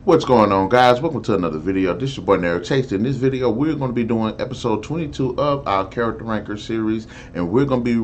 What's going on, guys? Welcome to another video. This is your boy NarikChase. In this video, we're going to be doing episode 22 of our character ranker series, and we're going to be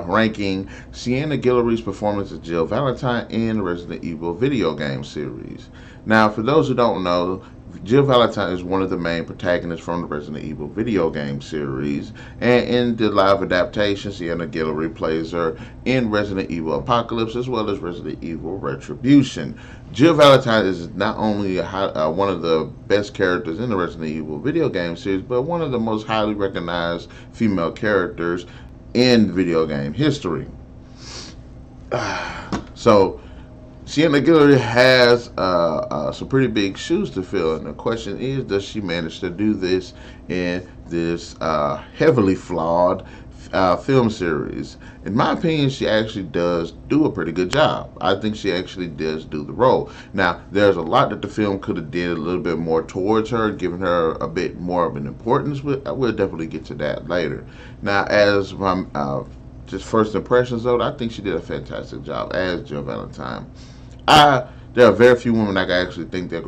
ranking Sienna Guillory's performance as Jill Valentine in the Resident Evil video game series. Now, for those who don't know, Jill Valentine is one of the main protagonists from the Resident Evil video game series, and in the live adaptation, Sienna Guillory plays her in Resident Evil Apocalypse as well as Resident Evil Retribution. Jill Valentine is not only one of the best characters in the Resident Evil video game series, but one of the most highly recognized female characters in video game history. So, Sienna Guillory has some pretty big shoes to fill, and the question is, does she manage to do this in this heavily flawed film series? In my opinion, she actually does do a pretty good job. I think she actually does do the role. Now, there's a lot that the film could have did a little bit more towards her, giving her a bit more of an importance. We'll definitely get to that later. Now, as my just first impressions, though, I think she did a fantastic job as Jill Valentine. There are very few women I can actually think they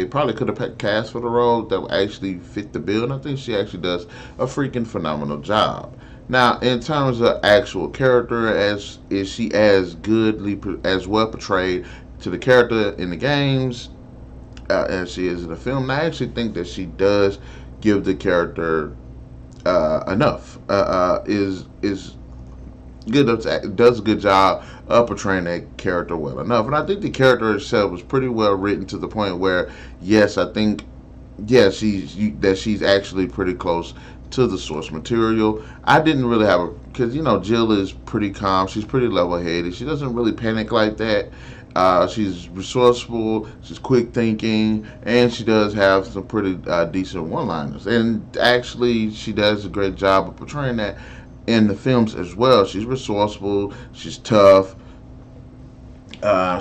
probably could have cast for the role that would actually fit the bill, and I think she actually does a freaking phenomenal job. Now, in terms of actual character, is she as well portrayed to the character in the games as she is in the film? And I actually think that she does give the character enough. Is good, does a good job of portraying that character well enough, and I think the character itself was pretty well written to the point where, yes, I think, yes, she's actually pretty close to the source material. I didn't really have because Jill is pretty calm, she's pretty level-headed, she doesn't really panic like that. She's resourceful, she's quick thinking, and she does have some pretty decent one-liners, and actually she does a great job of portraying that in the films as well. She's resourceful, she's tough,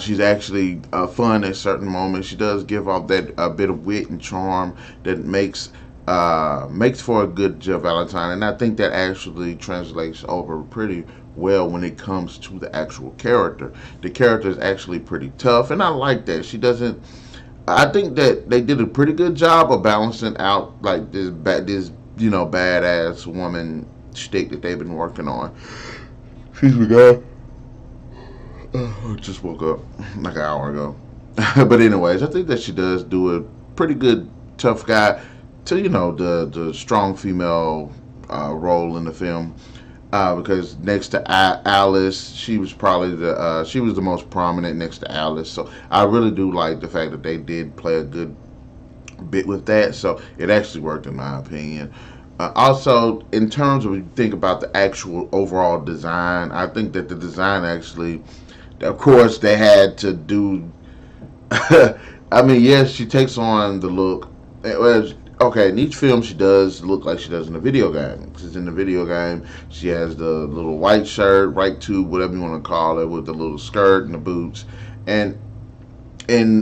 she's actually fun at certain moments. She does give off that bit of wit and charm that makes for a good Jill Valentine, and I think that actually translates over pretty well when it comes to the actual character. The character is actually pretty tough, and I like that. I think that they did a pretty good job of balancing out like this badass woman shtick that they've been working on. Excuse me, guys. I just woke up like an hour ago. But anyways, I think that she does do a pretty good tough guy to the strong female role in the film. Because next to Alice, she was probably the most prominent next to Alice. So I really do like the fact that they did play a good bit with that. So it actually worked in my opinion. Also, in terms of when you think about the actual overall design, I think that the design actually, of course, they had to do. I mean, yes, she takes on the look. Okay, in each film, she does look like she does in the video game. Because in the video game, she has the little white shirt, right tube, whatever you want to call it, with the little skirt and the boots. And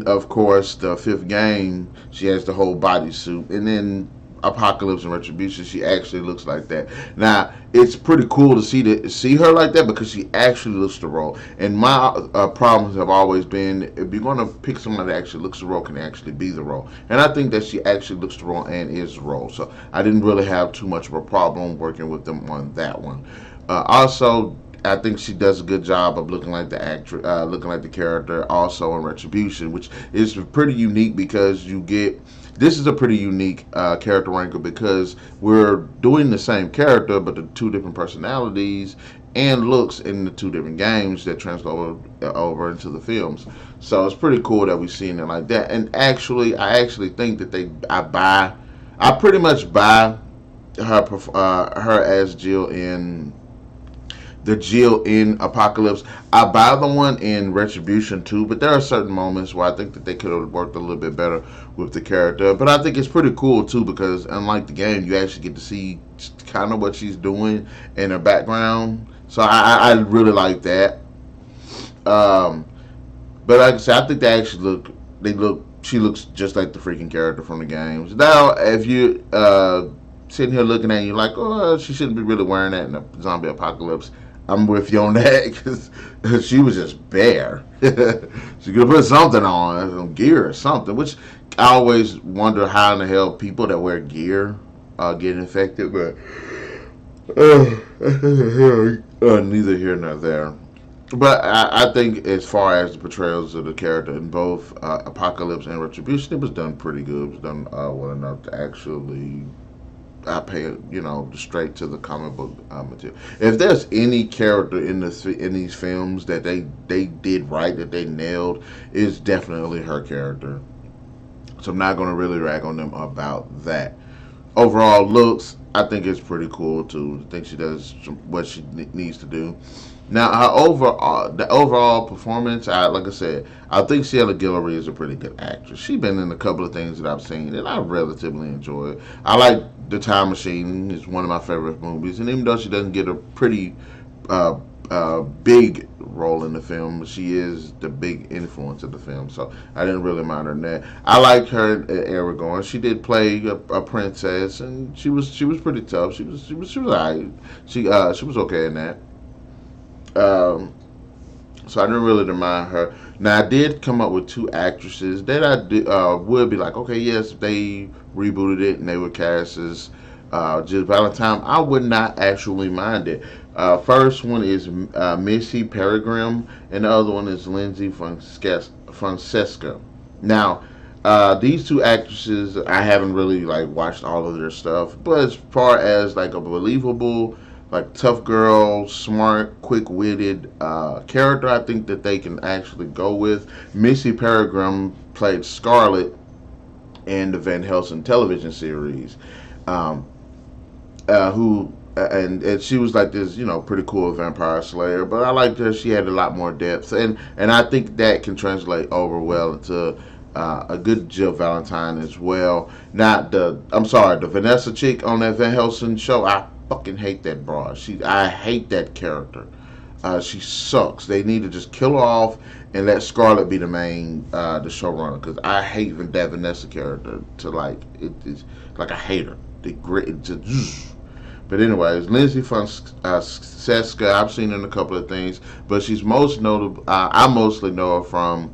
of course, the fifth game, she has the whole bodysuit. And then Apocalypse and Retribution, she actually looks like that. Now, it's pretty cool to see her like that because she actually looks the role. And my problems have always been, if you're going to pick someone that actually looks the role, can actually be the role. And I think that she actually looks the role and is the role. So I didn't really have too much of a problem working with them on that one. Also, I think she does a good job of looking like the actress, looking like the character. Also in Retribution, which is pretty unique because this is a pretty unique character ranker because we're doing the same character, but the two different personalities and looks in the two different games that translate over into the films. So it's pretty cool that we've seen it like that. And actually, I actually think that I pretty much buy her as Jill in the Jill in Apocalypse. I buy the one in Retribution too, but there are certain moments where I think that they could have worked a little bit better with the character. But I think it's pretty cool too because unlike the game, you actually get to see kind of what she's doing in her background. So I really like that. But like I said, I think she looks just like the freaking character from the games. Now, if you sitting here looking at it, you're like, oh, she shouldn't be really wearing that in a zombie apocalypse. I'm with you on that because she was just bare. She could have put something on, some gear or something. Which I always wonder how in the hell people that wear gear get infected. But neither here nor there. But I think as far as the portrayals of the character in both Apocalypse and Retribution, it was done pretty good. It was done well enough to actually I pay straight to the comic book material. If there's any character in these films that they did right, that they nailed, it's definitely her character. So I'm not going to really rag on them about that. Overall looks, I think it's pretty cool too. I think she does what she needs to do. Now, the overall performance, like I said, I think Sienna Guillory is a pretty good actress. She's been in a couple of things that I've seen, and I relatively enjoy it. I like The Time Machine; it's one of my favorite movies, and even though she doesn't get a pretty big role in the film, she is the big influence of the film. So I didn't really mind her in that. I liked her at Aragorn. She did play a princess, and she was pretty tough. She was alright. She was okay in that. Um, so I didn't really mind her. Now I did come up with two actresses that would be like, okay, yes, they rebooted it and they were cast as Jill Valentine. I would not actually mind it. First one is Missy Peregrine, and the other one is Lindsay Francesca. Now, these two actresses, I haven't really like watched all of their stuff, but as far as like a believable like tough girl, smart, quick-witted character, I think that they can actually go with. Missy Peregrine played Scarlet in the Van Helsing television series, um, who and she was like this, pretty cool vampire slayer. But I liked her; she had a lot more depth, and I think that can translate over well into a good Jill Valentine as well. Not I'm sorry, the Vanessa chick on that Van Helsing show. I fucking hate that broad. I hate that character. She sucks. They need to just kill her off and let Scarlet be the main, the showrunner. Because I hate that Vanessa character. To like, it's like I hate her. The grit. But anyways, Lindsay Francesca, I've seen her in a couple of things, but she's most notable. I mostly know her from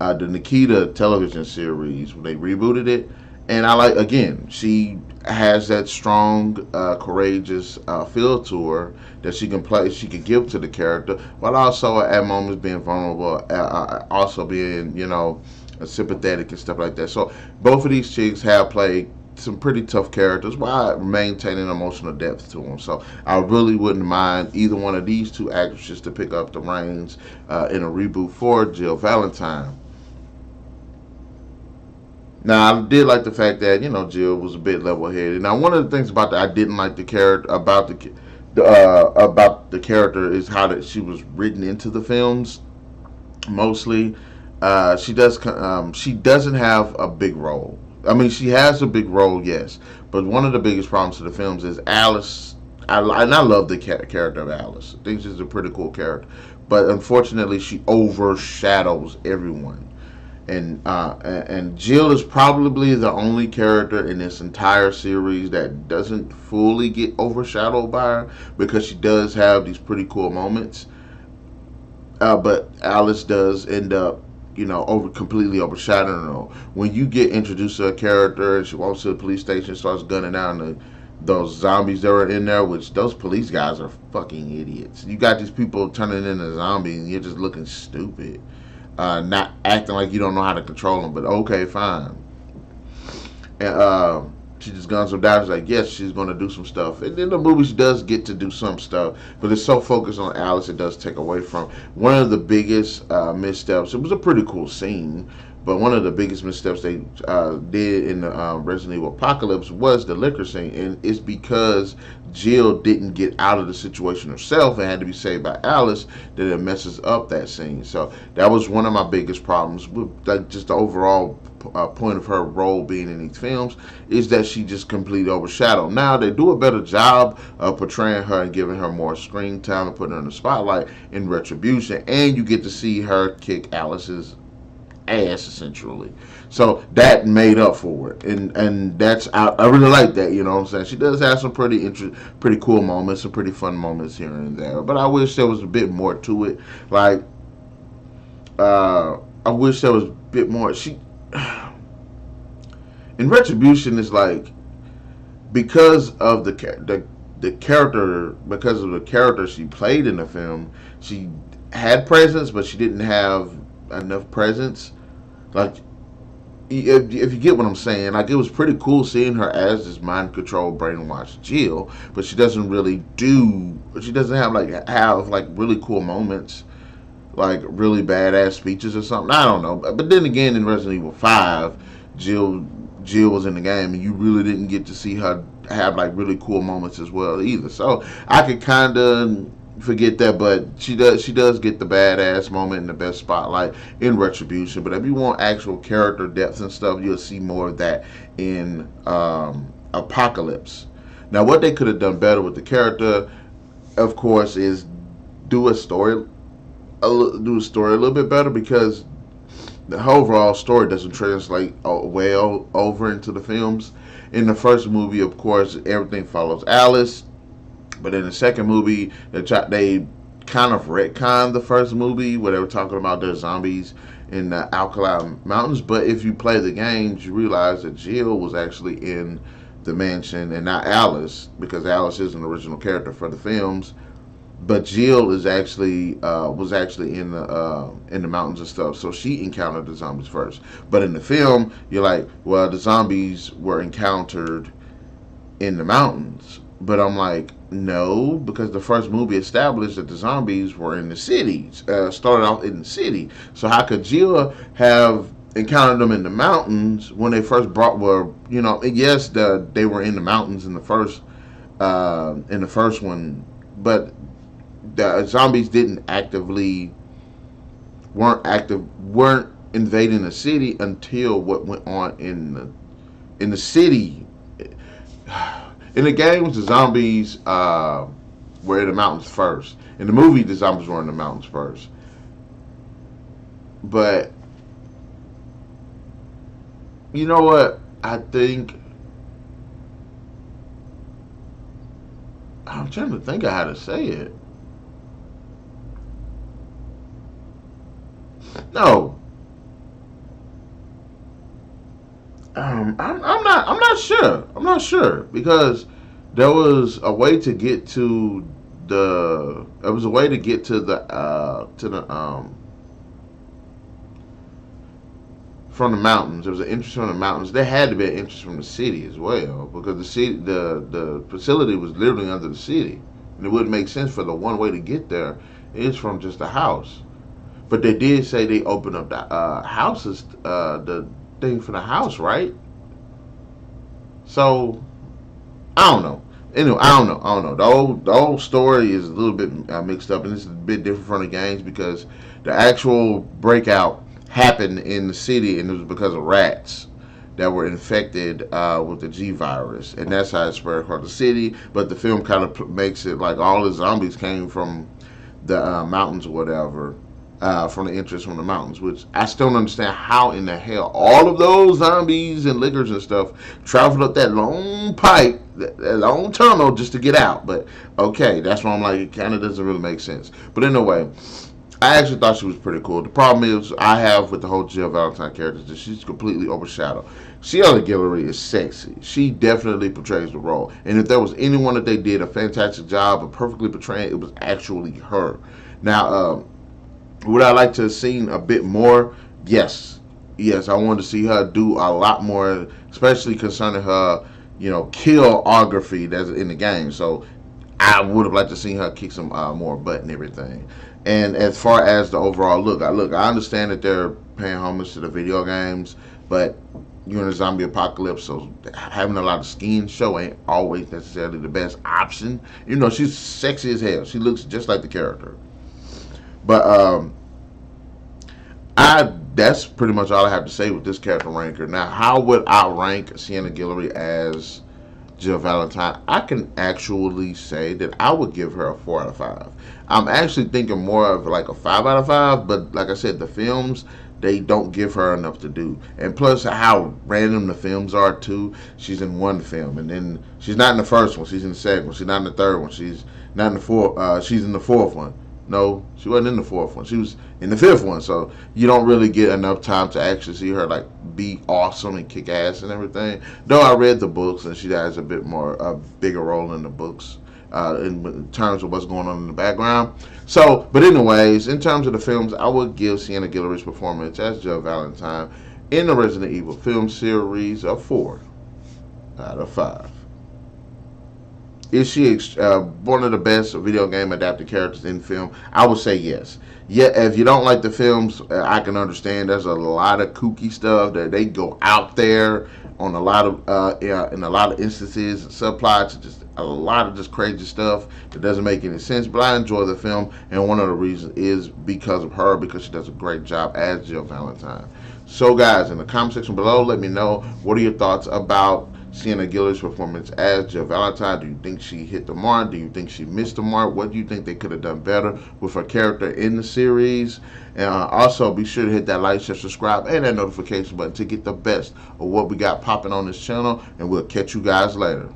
the Nikita television series when they rebooted it, and I like again she has that strong, courageous feel to her that she can play. She can give to the character, while also at moments being vulnerable, also being sympathetic and stuff like that. So both of these chicks have played some pretty tough characters while maintaining emotional depth to them. So I really wouldn't mind either one of these two actresses to pick up the reins in a reboot for Jill Valentine. Now I did like the fact that Jill was a bit level-headed. Now one of the things about that I didn't like the character about the character is how that she was written into the films. Mostly, she doesn't have a big role. I mean, she has a big role, yes, but one of the biggest problems to the films is Alice. And I love the character of Alice. I think she's a pretty cool character, but unfortunately, she overshadows everyone. And Jill is probably the only character in this entire series that doesn't fully get overshadowed by her because she does have these pretty cool moments. But Alice does end up, completely overshadowing her. When you get introduced to a character and she walks to the police station, starts gunning down those zombies that are in there, which those police guys are fucking idiots. You got these people turning into zombies and you're just looking stupid. Not acting like you don't know how to control them, but okay, fine. And she just guns them down. She's like, yes, she's going to do some stuff. And then the movie does get to do some stuff, but it's so focused on Alice, it does take away from one of the biggest missteps. It was a pretty cool scene, but one of the biggest missteps they did in the Resident Evil Apocalypse was the liquor scene, and it's because Jill didn't get out of the situation herself and had to be saved by Alice that it messes up that scene. So that was one of my biggest problems with like just the overall point of her role being in these films is that she just completely overshadowed. Now they do a better job of portraying her and giving her more screen time and putting her in the spotlight in Retribution, and you get to see her kick Alice's ass essentially. So that made up for it, and that's I really like that. You know what I'm saying? She does have some pretty cool moments, some pretty fun moments here and there. But I wish there was a bit more to it. Like I wish there was a bit more. She in Retribution is like because of the character, because of the character she played in the film, she had presence, but she didn't have enough presence. Like, if you get what I'm saying, like it was pretty cool seeing her as this mind controlled, brainwashed Jill, but she doesn't really do. She doesn't have like really cool moments, like really badass speeches or something. I don't know, but then again, in Resident Evil 5, Jill Jill was in the game, and you really didn't get to see her have like really cool moments as well either. So I could kind of forget that, but she does get the badass moment and the best spotlight in Retribution. But if you want actual character depth and stuff, you'll see more of that in Apocalypse. Now, what they could have done better with the character, of course, is do a story, do a story a little bit better, because the overall story doesn't translate well over into the films. In the first movie, of course, everything follows Alice, but in the second movie, they kind of retconned the first movie where they were talking about their zombies in the Alkali Mountains. But if you play the games, you realize that Jill was actually in the mansion and not Alice, because Alice is an original character for the films. But Jill is actually was actually in the mountains and stuff, so she encountered the zombies first. But in the film, you're like, well, the zombies were encountered in the mountains. But I'm like, no, because the first movie established that the zombies were in the cities, started off in the city. So how could Jill have encountered them in the mountains when they first brought? Well, you know, yes, they were in the mountains in the first one, but the zombies weren't invading the city until what went on in the city. In the games, the zombies were in the mountains first. In the movie, the zombies were in the mountains first. But you know what? I think I'm trying to think of how to say it. No, I'm not sure. I'm not sure because there was a way to get to the. There was a way to get to the from the mountains. There was an interest from the mountains. There had to be an interest from the city as well, because the facility was literally under the city, and it wouldn't make sense for the one way to get there is from just the house. But they did say they opened up the houses, the thing for the house, right? So I don't know. Anyway, I don't know. The whole story is a little bit mixed up, and it's a bit different from the games because the actual breakout happened in the city, and it was because of rats that were infected with the G virus, and that's how it spread across the city. But the film kind of makes it like all the zombies came from the mountains or whatever, from the interest from the mountains, which I still don't understand how in the hell all of those zombies and lickers and stuff traveled up that long pipe, that long tunnel just to get out. But okay, that's why I'm like, it kind of doesn't really make sense. But anyway, I actually thought she was pretty cool. The problem is I have with the whole Jill Valentine character is that she's completely overshadowed. Sienna Guillory is sexy. She definitely portrays the role. And if there was anyone that they did a fantastic job of perfectly portraying, it was actually her. Now, would I like to have seen a bit more? Yes. Yes, I wanted to see her do a lot more, especially concerning her, killography that's in the game. So I would have liked to see her kick some more butt and everything. And as far as the overall look, I understand that they're paying homage to the video games, but you're in a zombie apocalypse, so having a lot of skin show ain't always necessarily the best option. She's sexy as hell. She looks just like the character. But that's pretty much all I have to say with this character ranker. Now, how would I rank Sienna Guillory as Jill Valentine? I can actually say that I would give her a 4 out of 5. I'm actually thinking more of like a 5 out of 5, but like I said, the films they don't give her enough to do. And plus, how random the films are too. She's in one film, and then she's not in the first one. She's in the second one. She's not in the third one. She's not in the fourth. She's in the fourth one. No, she wasn't in the fourth one. She was in the fifth one. So you don't really get enough time to actually see her like be awesome and kick ass and everything. Though I read the books, and she has a bit more a bigger role in the books. In terms of what's going on in the background. So, but anyways, in terms of the films, I would give Sienna Guillory's performance as Jill Valentine in the Resident Evil film series a 4 out of 5. Is she one of the best video game adapted characters in film? I would say yes. Yeah, if you don't like the films, I can understand. There's a lot of kooky stuff that they go out there on a lot of in a lot of instances, subplots, just a lot of just crazy stuff that doesn't make any sense. But I enjoy the film, and one of the reasons is because of her, because she does a great job as Jill Valentine. So, guys, in the comment section below, let me know what are your thoughts about Sienna Guillory's performance as Jill Valentine. Do you think she hit the mark? Do you think she missed the mark? What do you think they could have done better with her character in the series? And also, be sure to hit that like, share, subscribe, and that notification button to get the best of what we got popping on this channel. And we'll catch you guys later.